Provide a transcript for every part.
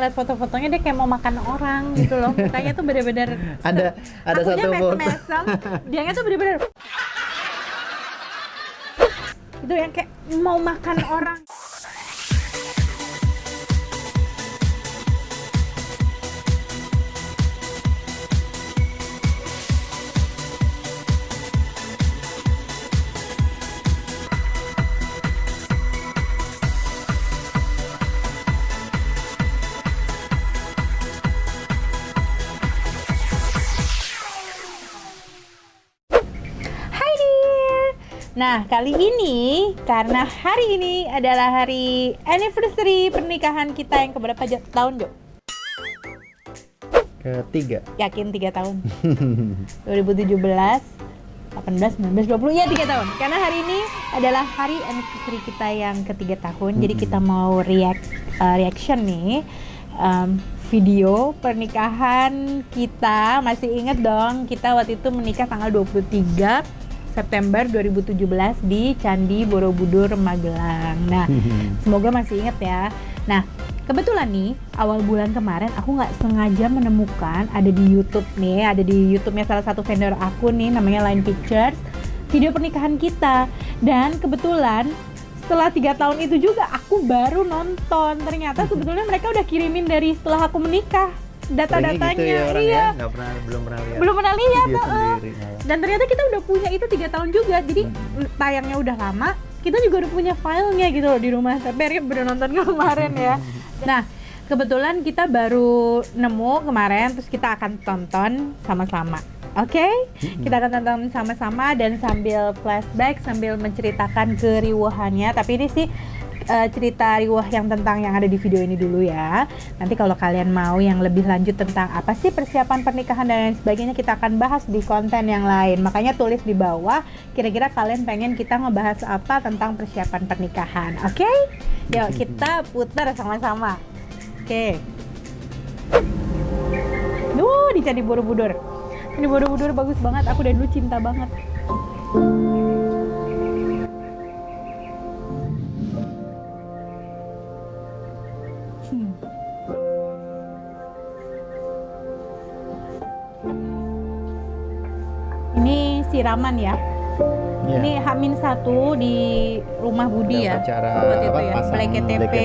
ngeliat foto-fotonya dia kayak mau makan orang gitu loh. Mukanya tuh bener-bener Ada akunya satu foto. mesem-mesem, dianya tuh bener-bener itu yang kayak mau makan orang. Nah, kali ini karena hari ini adalah hari anniversary pernikahan kita yang keberapa tahun, Jo? Ketiga. Yakin 3 tahun? 2017, 18, 19, 20, ya 3 tahun. Karena hari ini adalah hari anniversary kita yang ketiga tahun. Jadi kita mau reaction nih video pernikahan kita. Masih inget dong, kita waktu itu menikah tanggal 23 September 2017 di Candi Borobudur, Magelang. Nah, semoga masih inget ya. Nah, kebetulan nih awal bulan kemarin aku nggak sengaja menemukan ada di YouTube-nya salah satu vendor aku nih, namanya Line Pictures, video pernikahan kita. Dan kebetulan setelah 3 tahun itu juga aku baru nonton. Ternyata sebetulnya mereka udah kirimin dari setelah aku menikah. Data-datanya, gitu ya, iya. Ya? Belum pernah lihat. Dan ternyata kita udah punya itu 3 tahun juga. Jadi tayangnya udah lama, kita juga udah punya filenya gitu loh di rumah. Tapi udah nonton kemarin ya. Nah, kebetulan kita baru nemu kemarin, terus kita akan tonton sama-sama. Oke? Kita akan tonton sama-sama dan sambil flashback, sambil menceritakan keriuhannya. Tapi ini sih cerita riwah yang tentang yang ada di video ini dulu ya. Nanti kalau kalian mau yang lebih lanjut tentang apa sih persiapan pernikahan dan lain sebagainya, kita akan bahas di konten yang lain. Makanya tulis di bawah kira-kira kalian pengen kita ngebahas apa tentang persiapan pernikahan. Oke? Yuk kita putar sama-sama. Oke. Di Candi Borobudur. Candi Borobudur bagus banget, aku dari dulu cinta banget. Ini siraman ya. Yeah. Ini H-1 di rumah Budi ya. Acara waktu itu ya. pasang KTP.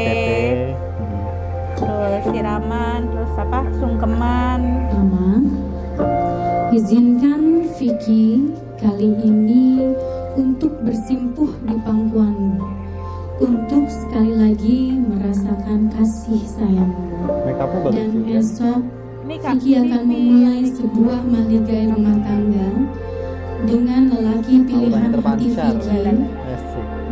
Terus siraman, terus apa? Sungkeman. Mama, izinkan Vicky kali ini untuk bersimpuh di pangkuanmu, untuk sekali lagi merasakan kasih sayangmu. Dan esok Vicky akan memulai sebuah maligai rumah tangga dengan lelaki pilihan hati Vicky,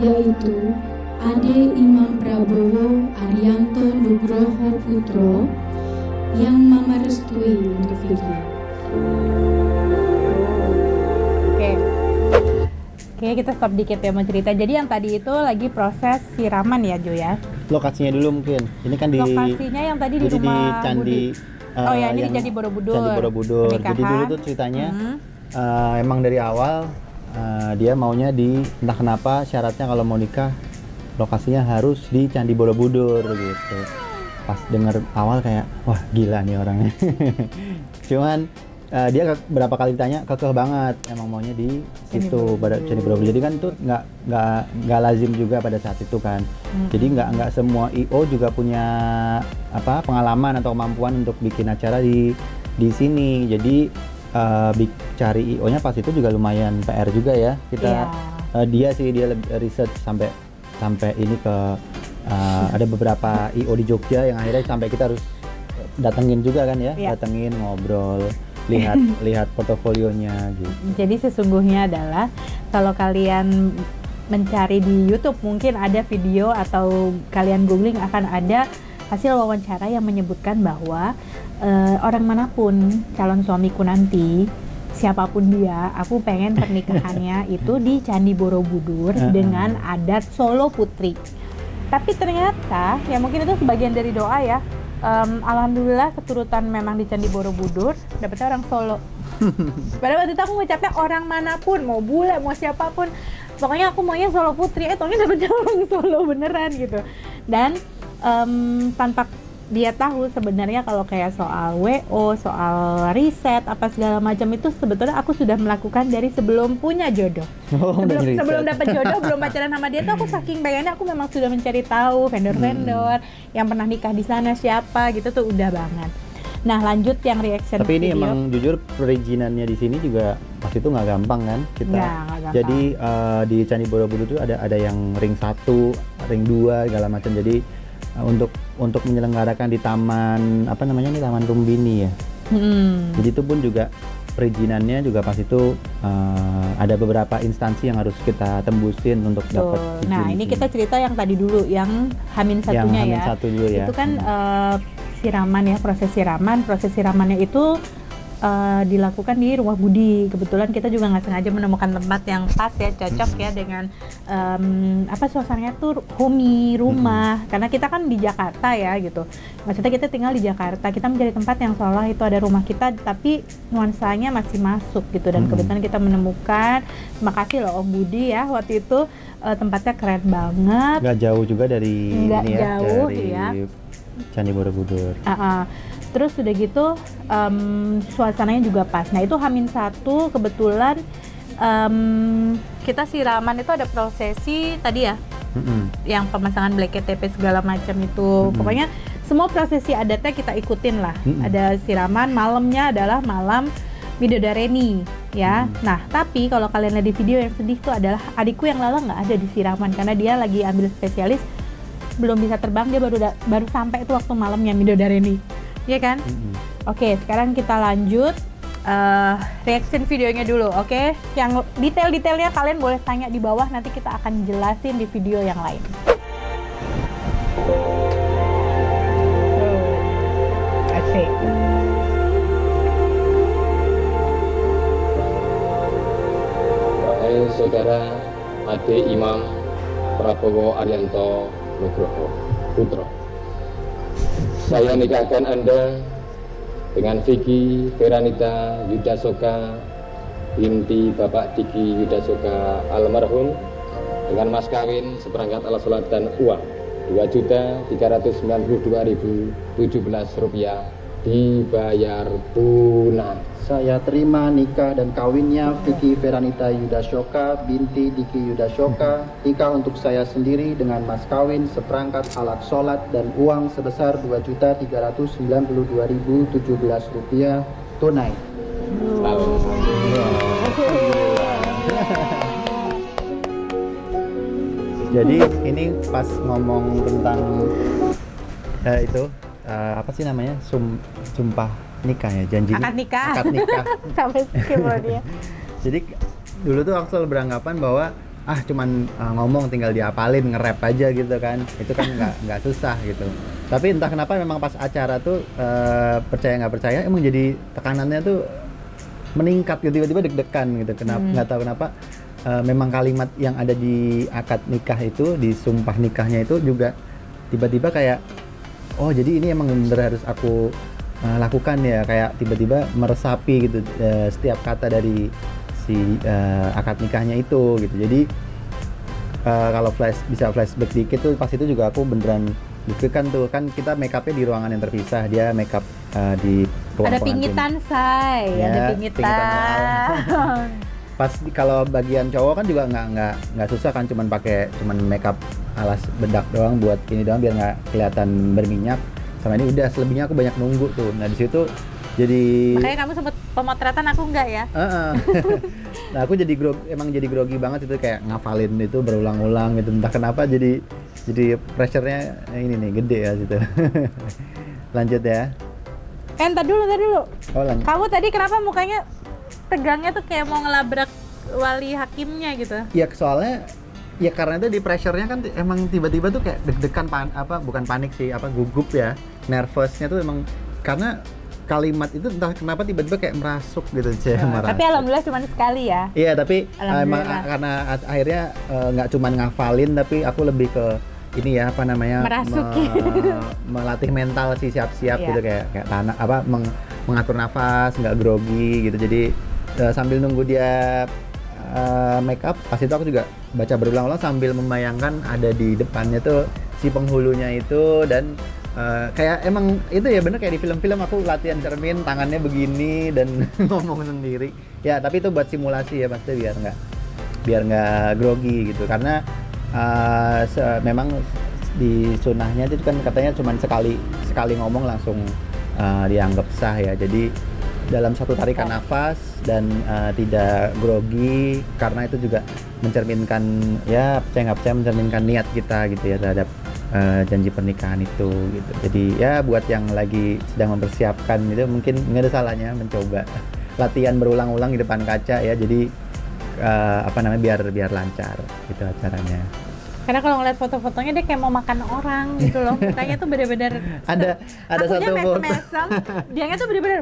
yaitu Ade Imam Prabowo Arianto Nugroho Putro, yang Mama restui untuk Vicky. Oke, kita stop dikit ya mau cerita. Jadi yang tadi itu lagi proses siraman ya, Jo ya. Lokasinya dulu mungkin. Ini kan di Lokasinya yang tadi di rumah Candi. Oh ya, ini di Candi Borobudur. Candi Borobudur. Jadi dulu tuh ceritanya emang dari awal dia maunya entah kenapa syaratnya kalau mau nikah lokasinya harus di Candi Borobudur gitu. Pas denger awal kayak wah gila nih orangnya. Cuman dia berapa kali ditanya kekeh banget emang maunya di situ pada Candi Borobudur. Jadi kan itu nggak lazim juga pada saat itu kan. Jadi nggak semua IO juga punya pengalaman atau kemampuan untuk bikin acara di sini. Jadi cari IO-nya pas itu juga lumayan PR juga ya. Kita dia research sampai ini ke ada beberapa IO di Jogja yang akhirnya sampai kita harus datengin juga kan ya. Datengin, ngobrol, lihat portofolionya gitu. Jadi sesungguhnya adalah kalau kalian mencari di YouTube mungkin ada video atau kalian googling akan ada hasil wawancara yang menyebutkan bahwa orang manapun calon suamiku nanti, siapapun dia, aku pengen pernikahannya itu di Candi Borobudur dengan adat Solo Putri. Tapi ternyata ya mungkin itu sebagian dari doa ya. Alhamdulillah keturutan memang di Candi Borobudur, dapetnya orang Solo. Padahal waktu itu aku ngucapnya orang manapun, mau bule, mau siapapun, pokoknya aku maunya Solo Putri, ternyata dapetnya orang Solo beneran gitu. Dan tanpa dia tahu sebenarnya kalau kayak soal WO, soal riset apa segala macam itu sebetulnya aku sudah melakukan dari sebelum punya jodoh. Sebelum dapat jodoh, belum pacaran sama dia tuh aku saking pengennya aku memang sudah mencari tahu vendor-vendor yang pernah nikah di sana siapa gitu tuh udah banget. Nah lanjut yang reaction tapi ini video. emang jujur perizinannya di sini juga pas itu nggak gampang kan kita. Nggak gampang. Jadi di Candi Borobudur tuh ada yang ring 1, ring 2 segala macam. Jadi untuk menyelenggarakan di taman apa namanya ini Taman Lumbini ya. Jadi itu pun juga perizinannya juga pas itu ada beberapa instansi yang harus kita tembusin untuk dapat izin. Nah ini kita cerita yang tadi dulu yang Hamin satunya yang Hamin ya. satu dulu ya. Itu kan siraman ya, proses siramannya itu dilakukan di rumah Budi. Kebetulan kita juga nggak sengaja menemukan tempat yang pas ya, cocok ya dengan suasananya tuh homey rumah. Karena kita kan di Jakarta ya gitu. Maksudnya kita tinggal di Jakarta, kita mencari tempat yang seolah itu ada rumah kita, tapi nuansanya masih masuk gitu. Dan kebetulan kita menemukan, makasih loh Om Budi ya waktu itu tempatnya keren banget. Nggak jauh juga dari dari Candi Borobudur. Terus udah gitu suasananya juga pas. Nah itu H-1 kebetulan kita siraman itu ada prosesi tadi ya, yang pemasangan black KTP segala macam itu. Pokoknya semua prosesi adatnya kita ikutin lah. Ada siraman, malamnya adalah malam Midodareni ya. Nah tapi kalau kalian lihat di video yang sedih itu adalah adikku yang Lala nggak ada di siraman karena dia lagi ambil spesialis, belum bisa terbang, dia baru sampai itu waktu malamnya Midodareni. Iya kan? Oke, sekarang kita lanjut reaction videonya dulu, oke? Yang detail-detailnya kalian boleh tanya di bawah, nanti kita akan jelasin di video yang lain. Asik. Wahai saudara Ade Imam Prabowo Arianto Nugroho Putro, saya nikahkan Anda dengan Vicky Veranita Yudasoka binti Bapak Diki Yudasoka almarhum dengan mas kawin seperangkat alat sholat dan uang Rp2.392.017 dibayar tunai. Saya terima nikah dan kawinnya Vicky Veranita Yudasoka binti Diki Yudasoka. Nikah untuk saya sendiri dengan mas kawin seperangkat alat sholat dan uang sebesar Rp2.392.017 tunai. Jadi ini pas ngomong tentang itu apa sih namanya sumpah nikah ya, janji akad nikah sampai skip dia. Jadi dulu tuh aku selalu beranggapan bahwa cuman ngomong tinggal diapalin, nge-rap aja gitu kan, itu kan nggak susah gitu. Tapi entah kenapa memang pas acara tuh percaya nggak percaya emang jadi tekanannya tuh meningkat gitu, tiba-tiba deg-degan gitu. Kenapa nggak tahu kenapa. Memang kalimat yang ada di akad nikah itu, di sumpah nikahnya itu juga tiba-tiba kayak oh jadi ini emang bener harus aku lakukan ya, kayak tiba-tiba meresapi gitu setiap kata dari si akad nikahnya itu gitu. Jadi kalau bisa flashback dikit tuh pas itu juga aku beneran deg-degan tuh, kan kita make upnya di ruangan yang terpisah, dia make up di ruang ada pengantin. pingitan say ya, ada pingitan. Pas kalau bagian cowok kan juga nggak susah kan, cuman make up alas bedak doang buat ini doang biar nggak kelihatan berminyak. Sama ini udah, selebihnya aku banyak nunggu tuh. Nah di situ jadi makanya kamu sempet pemotretan, aku enggak ya. Nah aku jadi grogi banget itu, kayak ngafalin itu berulang-ulang gitu, entah kenapa jadi pressure-nya ini nih gede ya gitu. Lanjut ya. Entar dulu. Oh, lanjut. Kamu tadi kenapa mukanya tegangnya tuh kayak mau ngelabrak wali hakimnya gitu? Ya soalnya ya karena itu di pressure-nya kan emang tiba-tiba tuh kayak deg-degan, bukan panik sih, gugup ya, nervousnya tuh emang karena kalimat itu entah kenapa tiba-tiba kayak merasuk gitu. Tapi alhamdulillah cuma sekali ya. Iya, tapi emang karena akhirnya nggak cuma ngafalin, tapi aku lebih ke ini ya melatih mental sih, siap-siap gitu, kayak mengatur nafas, nggak grogi gitu. Jadi sambil nunggu dia make up, pas itu aku juga baca berulang-ulang sambil membayangkan ada di depannya tuh si penghulunya itu, dan kayak emang itu ya bener kayak di film-film aku latihan cermin tangannya begini dan ngomong sendiri ya, tapi itu buat simulasi ya pasti biar nggak grogi gitu, karena memang di sunnahnya itu kan katanya cuma sekali ngomong langsung dianggap sah ya. Jadi dalam satu tarikan nafas dan tidak grogi, karena itu juga mencerminkan ya percaya nggak percaya mencerminkan niat kita gitu ya terhadap janji pernikahan itu gitu. Jadi ya buat yang lagi sedang mempersiapkan itu mungkin nggak ada salahnya mencoba latihan berulang-ulang di depan kaca ya. Jadi biar lancar gitu acaranya. Karena kalau ngeliat foto-fotonya dia kayak mau makan orang gitu loh. Mukanya tuh bener-bener ada satu foto. Dianya tuh bener-bener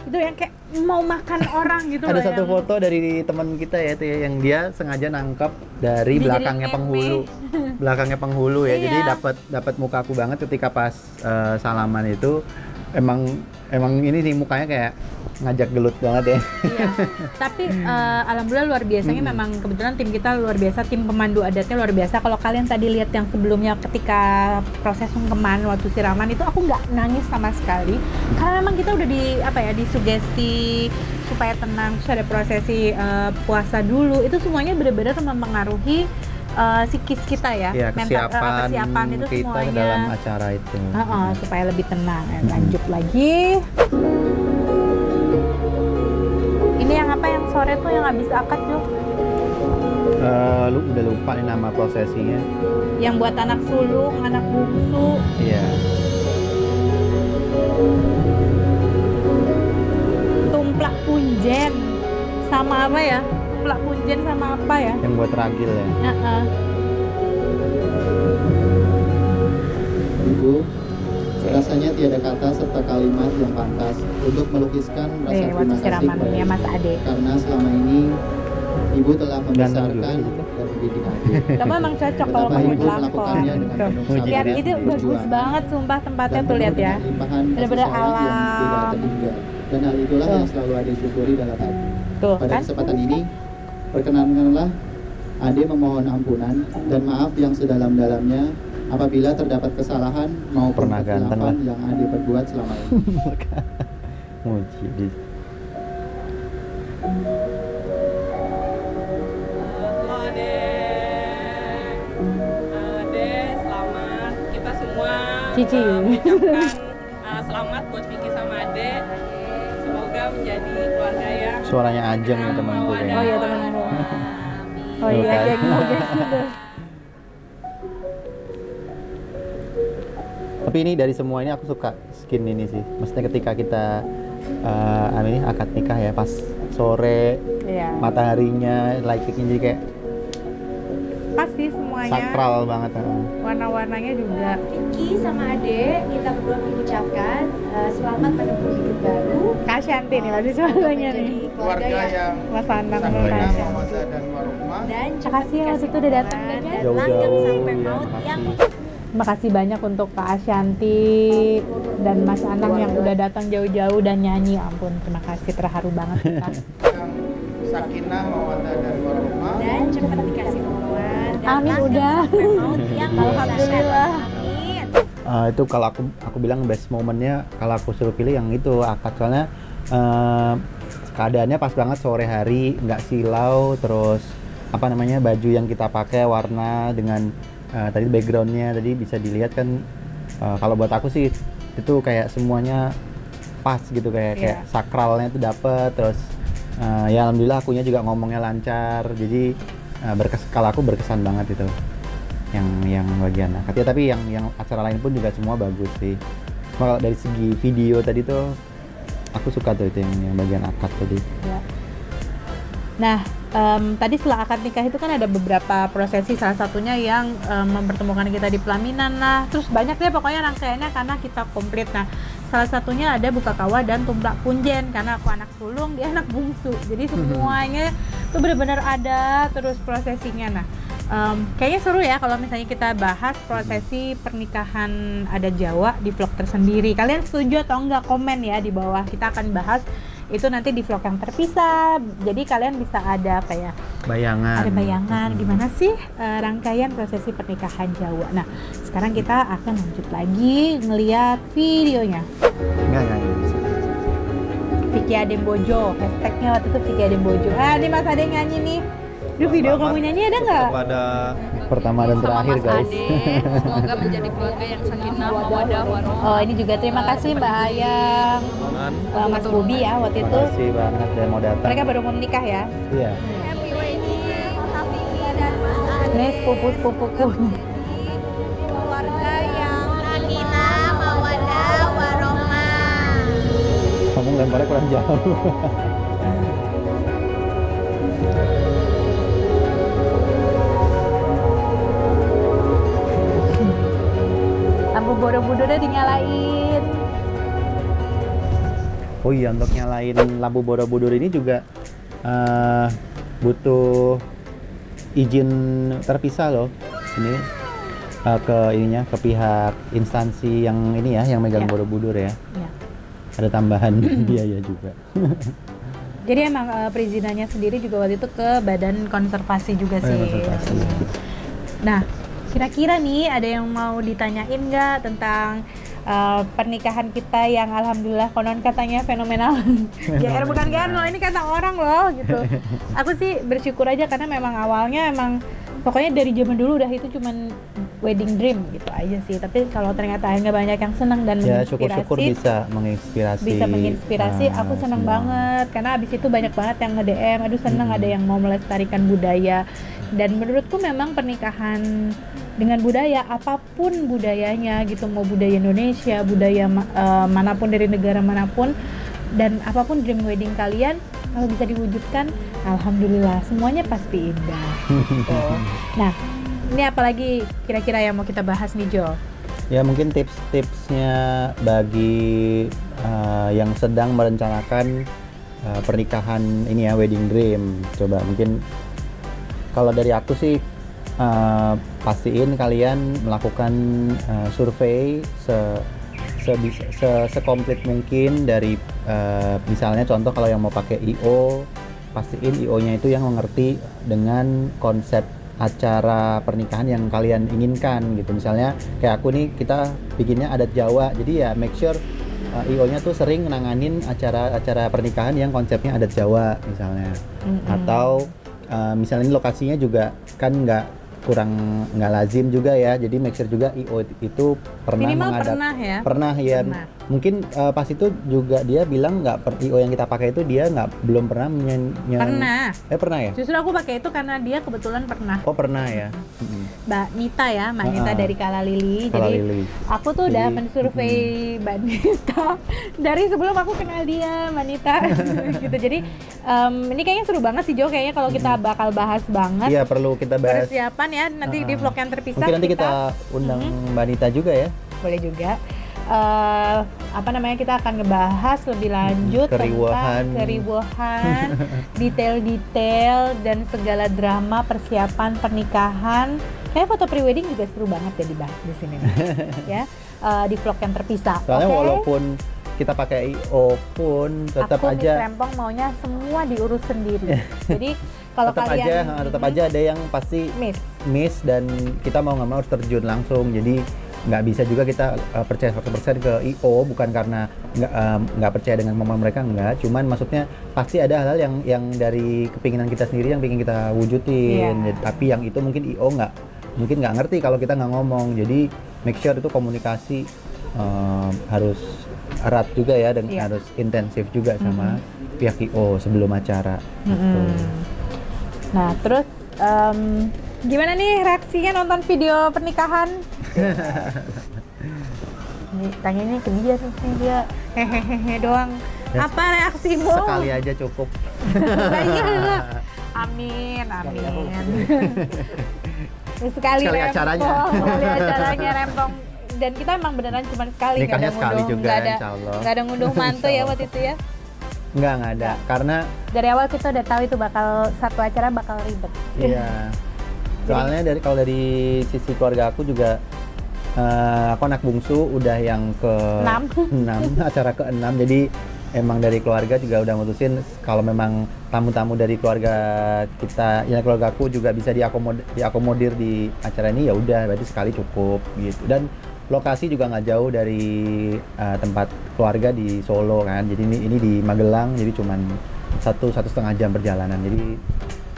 itu yang kayak mau makan orang gitu loh. Ada satu foto dari teman kita ya itu ya, yang dia sengaja nangkep dari belakangnya penghulu ya. Iya. Jadi dapat muka aku banget ketika pas salaman itu. Emang ini nih mukanya kayak ngajak gelut banget ya. Iya. Tapi alhamdulillah luar biasanya memang kebetulan tim kita luar biasa, tim pemandu adatnya luar biasa. Kalau kalian tadi lihat yang sebelumnya ketika proses sungkeman waktu siraman itu aku nggak nangis sama sekali karena memang kita udah disugesti supaya tenang. Terus ada prosesi puasa dulu, itu semuanya benar-benar mempengaruhi psikis kita ya, kesiapan itu kita semuanya dalam acara itu. Supaya lebih tenang. Lanjut lagi. Ini yang apa yang sore tuh yang habis akad tuh? Lu udah lupa nih nama prosesinya. Yang buat anak sulung, anak bungsu. Iya. Tumplak punjen sama apa ya? Tumplak punjen sama apa ya? Yang buat ragil ya. Ibu, rasanya tiada kata serta kalimat yang pantas untuk melukiskan rasa terima waktu kasih siraman kepada ya Ibu. Mas Ade. Karena selama ini Ibu telah membesarkan juga dan gitu. mendidik aku. Kamu emang cocok kalau Betapa main Ibu pelakon. melakukannya dengan Tuh. penuh sabar Lihat dan itu bagus perjuangan. banget sumpah tempatnya Dan tuh lihat penuh ya. dengan limpahan kasih Bener-bener sayang yang tidak alam. terhingga. Dan hal itulah Tuh. yang selalu Ade syukuri dalam hati. Tuh Pada kan. kesempatan ini, perkenankanlah Ade memohon ampunan dan maaf yang sedalam-dalamnya apabila terdapat kesalahan maupun Pernah ganteng kesilapan lah. yang Ade perbuat selama ini. Muji di Halo Ade, selamat. Kita semua Cici. mengucapkan selamat buat Vicky sama Ade. Semoga menjadi keluarga yang suaranya Ajeng ya temanku kayaknya. Oh iya teman aku. Oh Tuh iya kan. kayak gitu. Tapi ini dari semua ini aku suka skin ini sih. Maksudnya ketika kita akad nikah ya pas sore Iya. mataharinya lightnya jadi kayak Pas sih semuanya. sakral banget. Warna-warnanya juga. Vicky sama Ade, kita berdua mengucapkan selamat menempuh hidup baru. Kak Shanti nih pasti suaranya nih. Keluarga yang Mas Anang Sakinah, sama Kak Shanti. mawaddah dan warahmah. dan Makasih ya waktu itu udah datang Tuhan ya. dan Jauh-jauh, langgeng sampai ya, maut makasih. yang Makasih banyak untuk Kak Ashanti dan Mas Anang yang udah datang jauh-jauh dan nyanyi. Ampun, terima kasih, terharu banget kita. Sakinah, mawaddah dan warahmah. dan cepat dikasih Tuhan dan Amin, langgeng udah. sampai maut yang Alhamdulillah. Amin. Itu kalau aku bilang best momennya kalau aku suruh pilih yang itu akad, soalnya keadaannya pas banget sore hari, nggak silau, terus baju yang kita pakai warna dengan tadi backgroundnya tadi bisa dilihat kan, kalau buat aku sih itu kayak semuanya pas gitu, kayak sakralnya itu dapet, terus ya alhamdulillah akunya juga ngomongnya lancar, jadi kalau aku berkesan banget itu yang bagian akad ya. Tapi yang acara lain pun juga semua bagus sih. Cuma kalau dari segi video tadi tuh aku suka tuh itu yang bagian akad tadi. Ya. Nah, tadi setelah akad nikah itu kan ada beberapa prosesi, salah satunya yang mempertemukan kita di pelaminan lah. Terus banyak deh pokoknya rangkaiannya karena kita komplit. Nah, salah satunya ada buka kawah dan tumplak punjen karena aku anak sulung, dia anak bungsu. Jadi semuanya tuh benar-benar ada terus prosesinya. Nah, kayaknya seru ya kalau misalnya kita bahas prosesi pernikahan adat Jawa di vlog tersendiri. Kalian setuju atau enggak? Komen ya di bawah. Kita akan bahas itu nanti di vlog yang terpisah. Jadi kalian bisa ada apa ya? Bayangan. Ada bayangan gimana sih rangkaian prosesi pernikahan Jawa. Nah, sekarang kita akan lanjut lagi ngeliat videonya. Enggak bisa. Vicky Adembojo, hashtagnya waktu itu Vicky Adembojo. Ini Mas Ade nyanyi nih. Duh, video kamu nyanyi ada nggak? Kepada pertama dan Sama terakhir Mas guys. Ade, semoga menjadi keluarga yang sakinah, mawaddah, warahmah. Oh, ini juga terima kasih Mbak Ayang, Mas Bobi ya waktu itu. Terima kasih banget udah mau datang. Mereka baru mau menikah ya. Iya. Happy wedding, Kak Vicky dan Mas Ade. Ini sepupu-sepupuku. Keluarga yang sakinah, mawaddah, warahmah. Kamu lemparnya kurang jauh. Lampu Borobudur udah dinyalain. Oh iya, untuk nyalain lampu Borobudur ini juga butuh izin terpisah loh. Ini ke pihak instansi yang ini ya, yang megang Ya. Borobudur ya. Ya. Ada tambahan biaya juga. Jadi emang perizinannya sendiri juga waktu itu ke Badan Konservasi juga sih. Konservasi. Nah, kira-kira nih ada yang mau ditanyain nggak tentang pernikahan kita yang alhamdulillah konon katanya fenomenal. GR bukan GR loh, ini kata orang loh gitu. Aku sih bersyukur aja karena memang awalnya emang pokoknya dari zaman dulu udah itu cuman wedding dream gitu aja sih. Tapi kalau ternyata akhirnya banyak yang senang dan Ya menginspirasi, syukur-syukur bisa menginspirasi. aku senang semua. banget karena abis itu banyak banget yang nge-DM, aduh seneng ada yang mau melestarikan budaya. Dan menurutku memang pernikahan dengan budaya, apapun budayanya gitu, mau budaya Indonesia, budaya manapun dari negara manapun, dan apapun dream wedding kalian, kalau bisa diwujudkan, alhamdulillah semuanya pasti indah. Gitu. Nah, ini apalagi kira-kira yang mau kita bahas nih Jo? Ya mungkin tips-tipsnya bagi yang sedang merencanakan pernikahan ini ya, wedding dream. Coba mungkin kalau dari aku sih pastiin kalian melakukan survei sekomplit mungkin dari misalnya contoh kalau yang mau pakai IO, pastiin IO-nya itu yang mengerti dengan konsep acara pernikahan yang kalian inginkan gitu. Misalnya kayak aku nih, kita bikinnya adat Jawa, jadi ya make sure IO-nya tuh sering nanganin acara-acara pernikahan yang konsepnya adat Jawa misalnya. Atau misalnya ini lokasinya juga kan nggak lazim juga ya, jadi make sure juga IO itu pernah Minimal pernah pernah ya. ya. Mungkin pas itu juga dia bilang IO yang kita pakai itu dia belum pernah pernah ya. Justru aku pakai itu karena dia kebetulan pernah. Oh pernah ya. Mbak Nita ya, Mbak Nita dari Kala Lili. Kala Jadi Lili. aku tuh udah mensurvei Mbak Nita dari sebelum aku kenal dia, Mbak Nita. Gitu. Jadi ini kayaknya seru banget sih Jo, kayaknya kalau kita bakal bahas banget. Iya, perlu kita bahas. Persiapan ya nanti di vlog yang terpisah. Mungkin nanti kita undang Mbak Nita juga ya. Boleh juga. Kita akan ngebahas lebih lanjut Keriuhan. tentang keriuhan, detail-detail dan segala drama persiapan pernikahan. Kayak foto prewedding juga seru banget ya dibahas di sini nih. Ya, di vlog yang terpisah. Soalnya Oke? walaupun kita pakai IO pun tetap Aku aja Miss Rempong maunya semua diurus sendiri. Jadi kalau kalian tetap aja ada yang pasti miss dan kita mau nggak mau harus terjun langsung. Jadi nggak bisa juga kita percaya 100% ke IO, bukan karena nggak percaya dengan momen mereka, nggak. Cuman maksudnya pasti ada hal-hal yang dari kepinginan kita sendiri yang pengen kita wujudin. Iya. Tapi yang itu mungkin IO mungkin nggak ngerti kalau kita nggak ngomong. Jadi make sure itu komunikasi harus erat juga ya, dan harus intensif juga sama pihak IO sebelum acara. Gitu. Nah, terus gimana nih reaksinya nonton video pernikahan? Tanyanya ke dia nih, dia hehehe doang. Ya, apa reaksimu? Sekali aja cukup. Iyalah. Amin. Sekali acaranya. Sekali acaranya Rempong. Dan kita emang beneran cuma sekali, Nikahnya sekali juga, nggak insya Allah. nggak ada ngunduh mantu ya waktu itu ya. Nggak ada, karena dari awal kita udah tahu itu satu acara bakal ribet. iya. Soalnya kalau dari sisi keluarga aku juga, aku anak bungsu udah yang ke 6 acara ke-6, jadi emang dari keluarga juga udah mutusin kalau memang tamu-tamu dari keluarga kita, ya keluarga aku juga bisa diakomodir di acara ini, ya udah berarti sekali cukup gitu. Dan lokasi juga nggak jauh dari tempat keluarga di Solo kan, jadi ini di Magelang, jadi cuman 1,5 jam perjalanan, jadi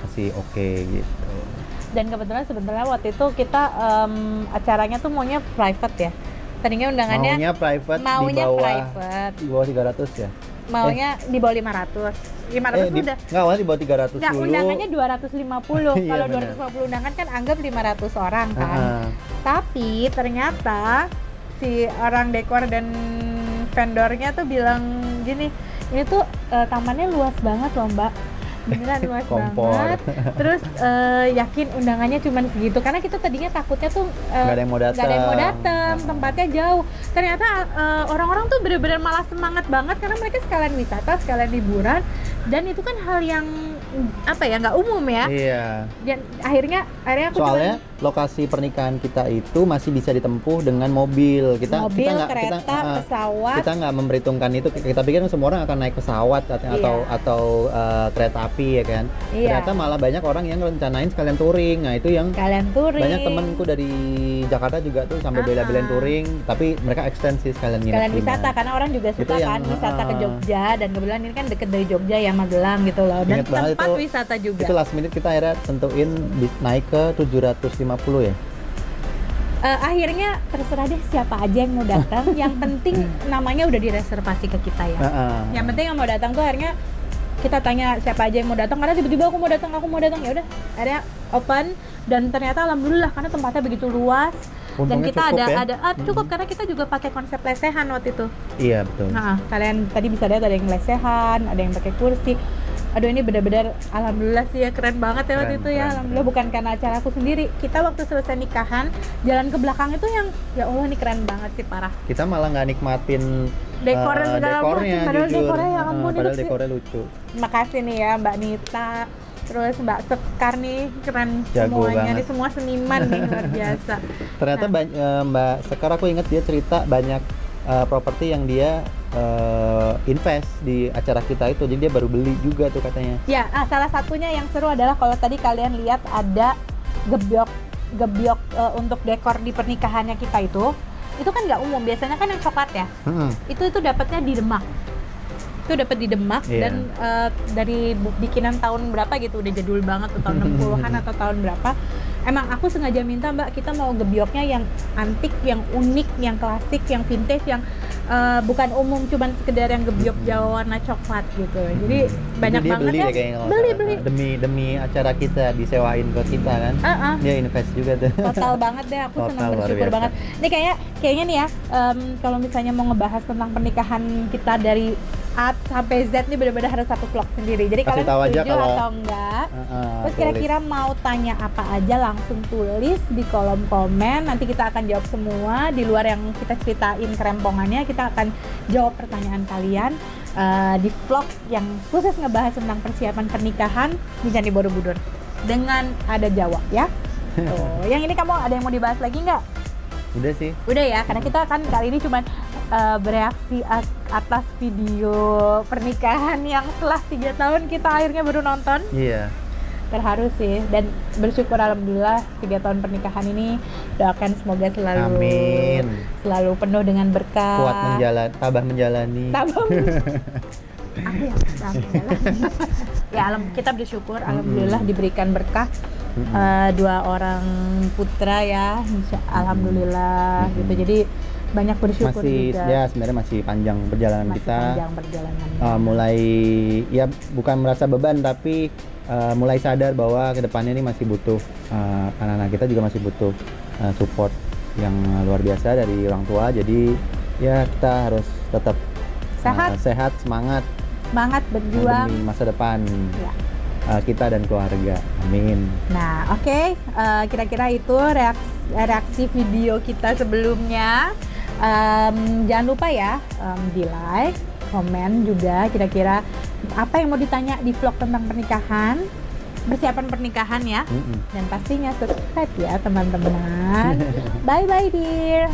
masih oke gitu. Dan kebetulan sebenarnya waktu itu kita acaranya tuh maunya private ya. Tadinya undangannya maunya private di bawah 300 ya. Maunya di bawah 500. 500 udah. Enggak, awalnya di bawah 300 dulu. Undangannya 250. Kalau Iya, 250 undangan kan anggap 500 orang kan. Tapi ternyata si orang dekor dan vendornya tuh bilang gini, ini tuh tamannya luas banget loh Mbak. Beneran luas banget. Terus yakin undangannya cuma segitu, karena kita tadinya takutnya tuh nggak ada yang mau datang, tempatnya jauh. Ternyata orang-orang tuh bener-bener malah semangat banget karena mereka sekalian wisata, sekalian liburan, dan itu kan hal yang nggak umum ya. Iya. Dan akhirnya aku soalnya lokasi pernikahan kita itu masih bisa ditempuh dengan mobil. Kita kereta, pesawat. Kita nggak memperhitungkan itu. Kita pikir semua orang akan naik pesawat atau kereta api ya kan. Iya. Ternyata malah banyak orang yang rencanain sekalian touring. Nah itu yang banyak temenku dari Jakarta juga tuh sampai bela-belain touring, tapi mereka extend sih sekalian wisata, karena orang juga suka kan wisata ke Jogja, dan kebetulan ini kan deket dari Jogja ya, Magelang gitu loh, dan tempat wisata juga. Itu last minute kita akhirnya tentuin naik ke 750 ya. Akhirnya terserah deh siapa aja yang mau datang. Yang penting namanya udah direservasi ke kita ya. Yang penting yang mau datang tuh akhirnya kita tanya siapa aja yang mau datang, karena tiba-tiba aku mau datang, ya udah akhirnya open. Dan ternyata alhamdulillah karena tempatnya begitu luas. Untungnya dan kita cukup karena kita juga pakai konsep lesehan waktu itu. Iya betul. Nah, kalian tadi bisa lihat ada yang lesehan, ada yang pakai kursi. Aduh, ini benar-benar alhamdulillah sih ya, keren banget ya waktu itu ya. Alhamdulillah bukan karena acara aku sendiri. Kita waktu selesai nikahan, jalan ke belakang itu yang ya Allah ini keren banget sih, parah. Kita malah nggak nikmatin dekornya, padahal dekornya ya ampun, padahal dekornya lucu. Makasih nih ya Mbak Nita, terus Mbak Sekar nih, keren jago semuanya banget. Nih semua seniman nih, luar biasa. Ternyata Mbak Sekar, aku ingat dia cerita banyak properti yang dia invest di acara kita itu, jadi dia baru beli juga tuh katanya. Ya, salah satunya yang seru adalah kalau tadi kalian lihat ada gebyok untuk dekor di pernikahannya kita itu kan nggak umum, biasanya kan yang coklat ya. Itu dapatnya di Demak. Itu dapat di Demak dan dari bikinan tahun berapa gitu, udah jadul banget tuh, tahun 60-an atau tahun berapa. Emang aku sengaja minta Mbak, kita mau gebyoknya yang antik, yang unik, yang klasik, yang vintage, yang bukan umum cuman sekedar yang gebyok Jawa warna coklat gitu. Jadi banyak banget ya. Beli demi acara kita, disewain ke kita kan. Dia invest juga tuh. Total banget deh, aku senang, bersyukur banget. Ini kayaknya nih ya, kalau misalnya mau ngebahas tentang pernikahan kita dari A sampai Z nih benar-benar harus satu vlog sendiri. Jadi kalian setuju atau enggak? Terus kira-kira mau tanya apa aja langsung tulis di kolom komen. Nanti kita akan jawab semua. Di luar yang kita ceritain kerempongannya, kita akan jawab pertanyaan kalian di vlog yang khusus ngebahas tentang persiapan pernikahan di Candi Borobudur dengan ada Jawa ya. Tuh, yang ini kamu ada yang mau dibahas lagi nggak? Udah sih. Udah ya, karena kita kan kali ini cuma bereaksi atas video pernikahan yang setelah 3 tahun kita akhirnya baru nonton. Iya. Terharu sih, dan bersyukur alhamdulillah 3 tahun pernikahan ini, doakan semoga selalu penuh dengan berkah. Kuat tabah menjalani. Ya, kita bersyukur alhamdulillah diberikan berkah. 2 orang putra ya, alhamdulillah gitu. Jadi banyak bersyukur juga. Ya sebenarnya masih panjang perjalanan kita. Mulai ya bukan merasa beban, tapi mulai sadar bahwa kedepannya ini masih butuh anak-anak kita juga masih butuh support yang luar biasa dari orang tua. Jadi ya kita harus tetap sehat, semangat berjuang demi masa depan kita dan keluarga. Amin. Nah, oke. Kira-kira itu reaksi video kita sebelumnya. Jangan lupa ya, di like, komen juga kira-kira apa yang mau ditanya di vlog tentang pernikahan, persiapan pernikahan ya. Dan pastinya subscribe ya teman-teman. Bye bye dear.